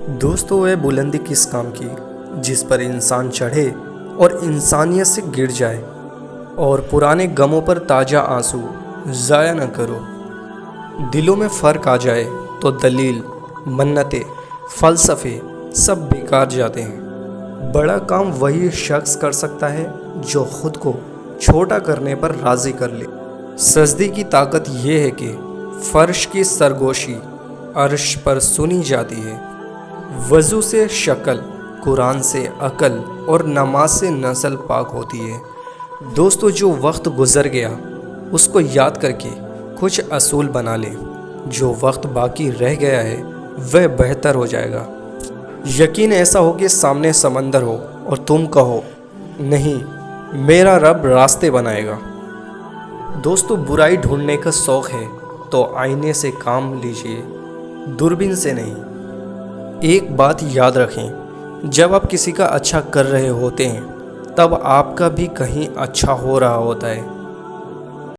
دوستو وہ بلندی کس کام کی جس پر انسان چڑھے اور انسانیت سے گر جائے، اور پرانے غموں پر تازہ آنسو ضائع نہ کرو۔ دلوں میں فرق آ جائے تو دلیل، منتیں، فلسفے سب بیکار جاتے ہیں۔ بڑا کام وہی شخص کر سکتا ہے جو خود کو چھوٹا کرنے پر راضی کر لے۔ سجدے کی طاقت یہ ہے کہ فرش کی سرگوشی عرش پر سنی جاتی ہے۔ وضو سے شکل، قرآن سے عقل اور نماز سے نسل پاک ہوتی ہے۔ دوستو جو وقت گزر گیا اس کو یاد کر کے کچھ اصول بنا لیں۔ جو وقت باقی رہ گیا ہے وہ بہتر ہو جائے گا۔ یقین ایسا ہو کہ سامنے سمندر ہو اور تم کہو نہیں، میرا رب راستے بنائے گا۔ دوستو برائی ڈھونڈنے کا شوق ہے تو آئینے سے کام لیجئے، دوربین سے نہیں۔ ایک بات یاد رکھیں، جب آپ کسی کا اچھا کر رہے ہوتے ہیں تب آپ کا بھی کہیں اچھا ہو رہا ہوتا ہے۔